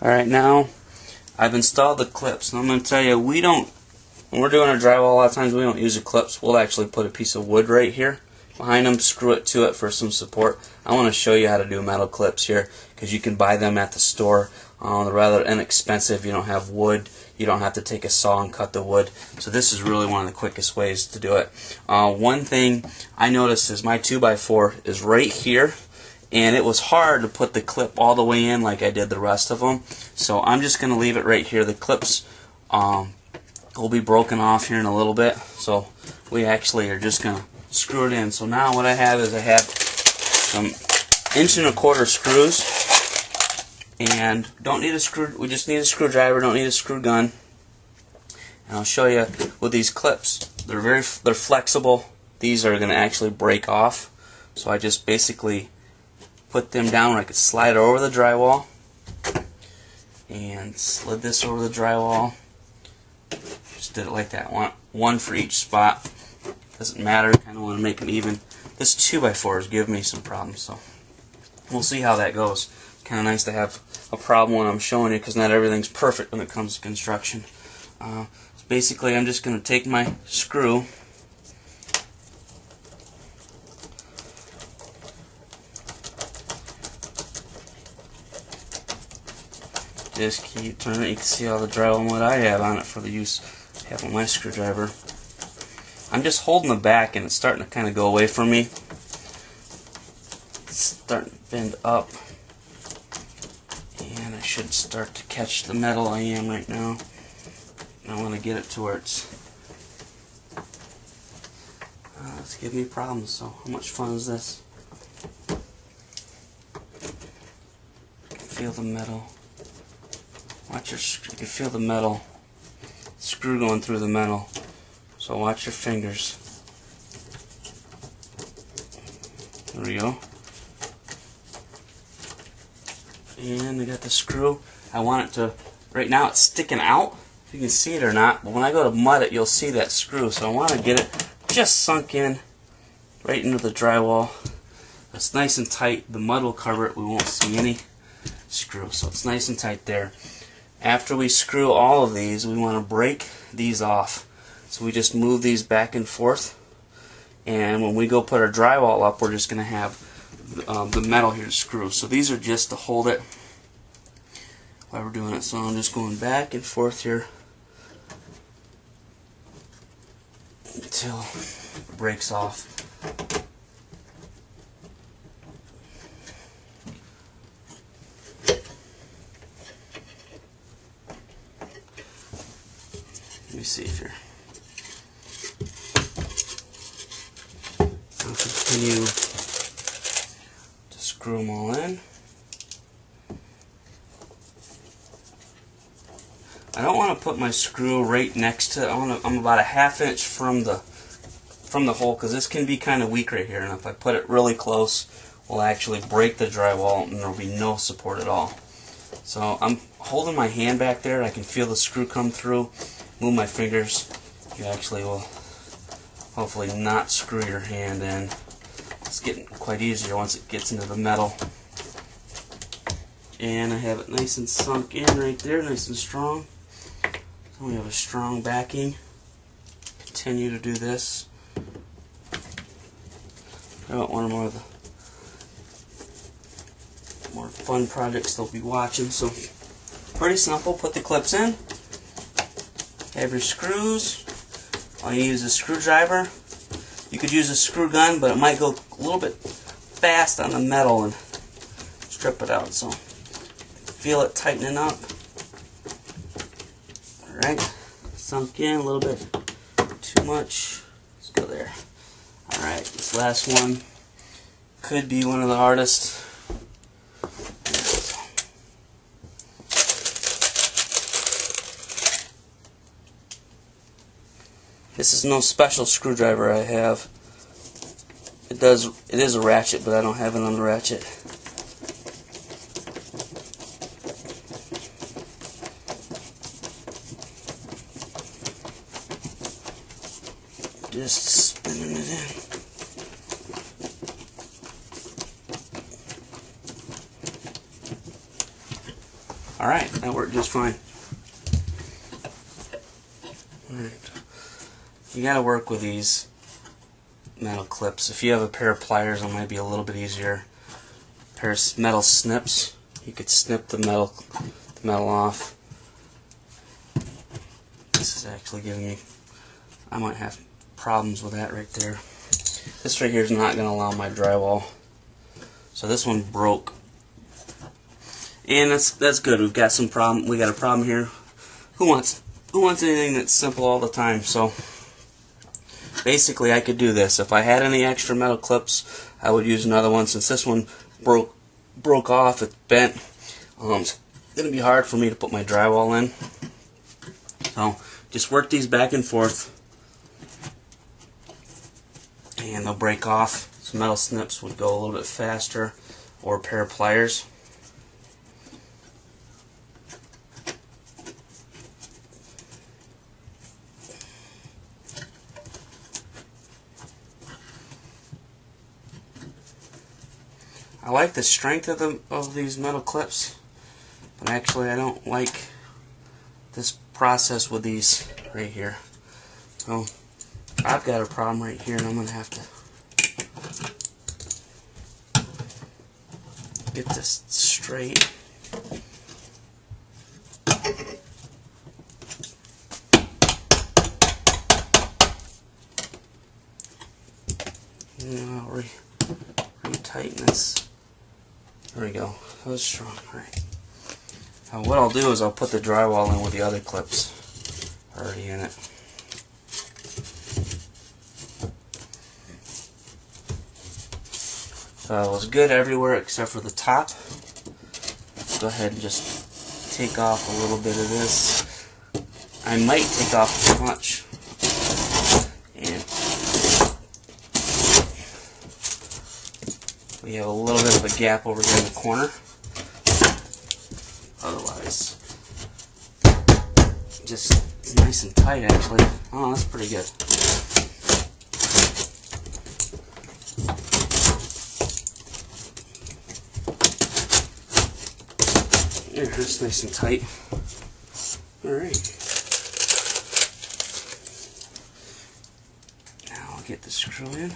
Alright, now I've installed the clips. And I'm going to tell you, when we're doing our drywall, a lot of times we don't use the clips. We'll actually put a piece of wood right here behind them, screw it to it for some support. I want to show you how to do metal clips here, because you can buy them at the store. They're rather inexpensive. You don't have wood. You don't have to take a saw and cut the wood. So this is really one of the quickest ways to do it. One thing I noticed is my 2x4 is right here, and it was hard to put the clip all the way in like I did the rest of them. So I'm just going to leave it right here. The clips will be broken off here in a little bit. So we actually are just going to screw it in. So now what I have is I have some 1.25" screws. And don't need a screw. We just need a screwdriver. Don't need a screw gun. And I'll show you with these clips. They're flexible. These are going to actually break off. So I just basically put them down. I could slide it over the drywall and slid this over the drywall. Just did it like that. One for each spot. Doesn't matter. Kind of want to make them even. This 2x4 is giving me some problems, so we'll see how that goes. Kind of nice to have a problem when I'm showing you, because not everything's perfect when it comes to construction. So basically, I'm just going to take my screw, just keep turning it. You can see all the drywall and what I have on it for the use I have on my screwdriver. I'm just holding the back, and it's starting to kind of go away from me. It's starting to bend up. And I should start to catch the metal I am right now. And I want to get it to where it's giving me problems. So how much fun is this? You can feel the metal. You can feel the metal screw going through the metal. So watch your fingers. There we go. And I got the screw. I want it to, right now it's sticking out, if you can see it or not, but when I go to mud it, you'll see that screw. So I want to get it just sunk in right into the drywall. It's nice and tight. The mud will cover it. We won't see any screw. So it's nice and tight there. After we screw all of these, we want to break these off. So we just move these back and forth. And when we go put our drywall up, we're just going to have the metal here to screw. So these are just to hold it while we're doing it. So I'm just going back and forth here until it breaks off. Let me see if you're. I'll continue to screw them all in. I don't want to put my screw right next to. I'm about a ½ inch from the hole, because this can be kind of weak right here, and if I put it really close, we'll actually break the drywall and there'll be no support at all. So I'm holding my hand back there. I can feel the screw come through. Move my fingers. You actually will hopefully not screw your hand in. It's getting quite easier once it gets into the metal. And I have it nice and sunk in right there, nice and strong. So we have a strong backing. Continue to do this. I want one more of the more fun projects they'll be watching. So pretty simple. Put the clips in. Have your screws. All you need is a screwdriver. You could use a screw gun, but it might go a little bit fast on the metal and strip it out. So feel it tightening up. Alright, sunk in a little bit too much. Let's go there. Alright, this last one could be one of the hardest. This is no special screwdriver I have. It is a ratchet, but I don't have it on the ratchet. Just spinning it in. Alright, that worked just fine. Alright. You gotta work with these metal clips. If you have a pair of pliers, it might be a little bit easier. A pair of metal snips, you could snip the metal off. This is actually giving me, I might have problems with that right there. This right here is not going to allow my drywall. So this one broke. And that's good. We've got some problem. We got a problem here. Who wants anything that's simple all the time? So basically I could do this. If I had any extra metal clips, I would use another one. Since this one broke off, it's bent. It's going to be hard for me to put my drywall in. So just work these back and forth, and they'll break off. Some metal snips would go a little bit faster, or a pair of pliers. I like the strength of these metal clips, but actually I don't like this process with these right here. So I've got a problem right here, and I'm going to have to get this straight. And I'll re-tighten this. There we go. That was strong. Alright. Now what I'll do is I'll put the drywall in with the other clips already in it. So it was good everywhere except for the top. Let's go ahead and just take off a little bit of this. I might take off too much. And we have a little bit of a gap over here in the corner. Otherwise, just nice and tight actually. Oh, that's pretty good. There, that's nice and tight. Alright. Now I'll get the screw in.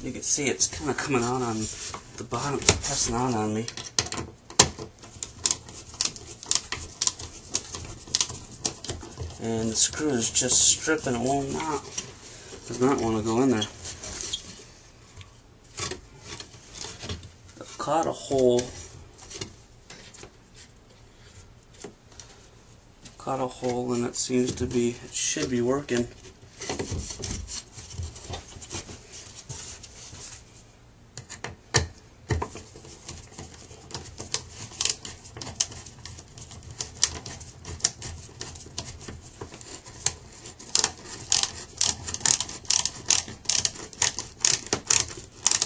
You can see it's kind of coming out on the bottom, pressing on me. And the screw is just stripping, it will not, does not want to go in there. I've caught a hole. And it seems to be, it should be working.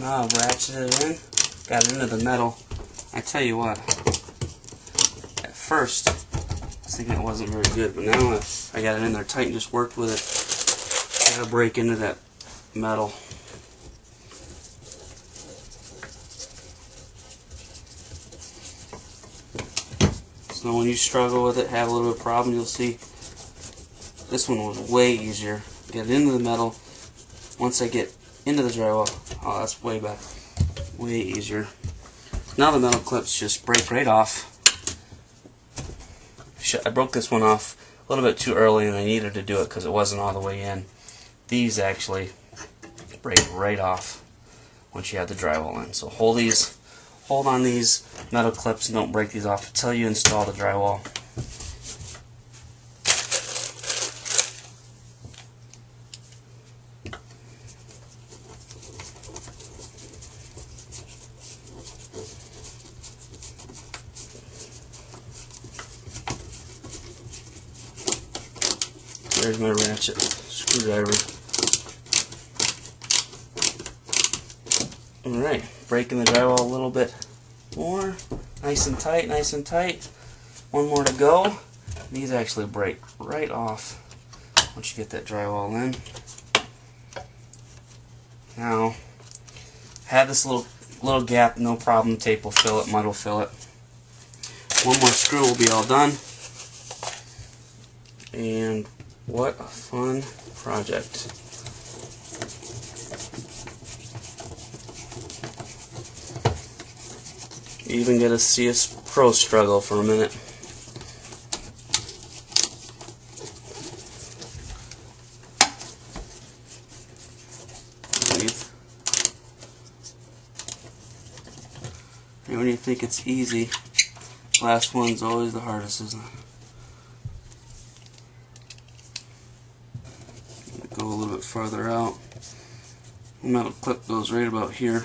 Now I've ratcheted it in, got it into the metal. I tell you what, at first I was thinking it wasn't very good, but now I got it in there tight and just worked with it. Got to break into that metal. So when you struggle with it, have a little bit of problem, you'll see this one was way easier. Get it into the metal. Once I get into the drywall, oh, that's way better, way easier. Now the metal clips just break right off. I broke this one off a little bit too early, and I needed to do it because it wasn't all the way in. These actually break right off once you have the drywall in. So hold on these metal clips and don't break these off until you install the drywall. There's my ratchet screwdriver. Alright, breaking the drywall a little bit more. Nice and tight, nice and tight. One more to go. These actually break right off once you get that drywall in. Now, have this little gap, no problem. Tape will fill it, mud will fill it. One more screw will be all done. And what a fun project. You even get to see us pro struggle for a minute. And when you think it's easy, last one's always the hardest, isn't it? Go a little bit farther out. The metal clip goes right about here.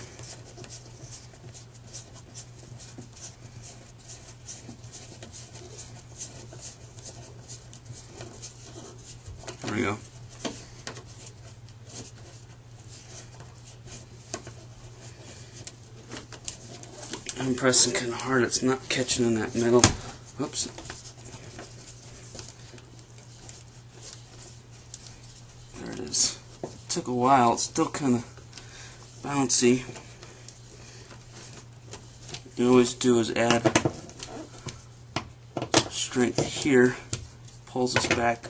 There we go. I'm pressing kind of hard, it's not catching in that middle. Oops. There it is. It took a while, it's still kind of bouncy. What you always do is add strength here, pulls us back.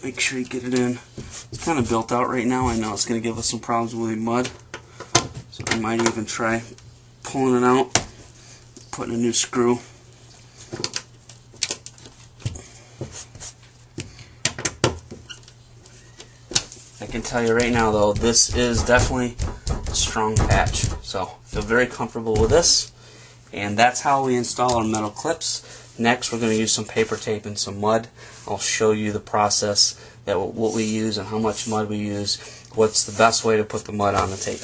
Make sure you get it in. It's kind of built out right now. I know it's going to give us some problems with the mud. So I might even try pulling it out, putting a new screw. I can tell you right now though, this is definitely a strong patch. So I feel very comfortable with this. And that's how we install our metal clips. Next we're going to use some paper tape and some mud. I'll show you the process, that what we use and how much mud we use, what's the best way to put the mud on the tape.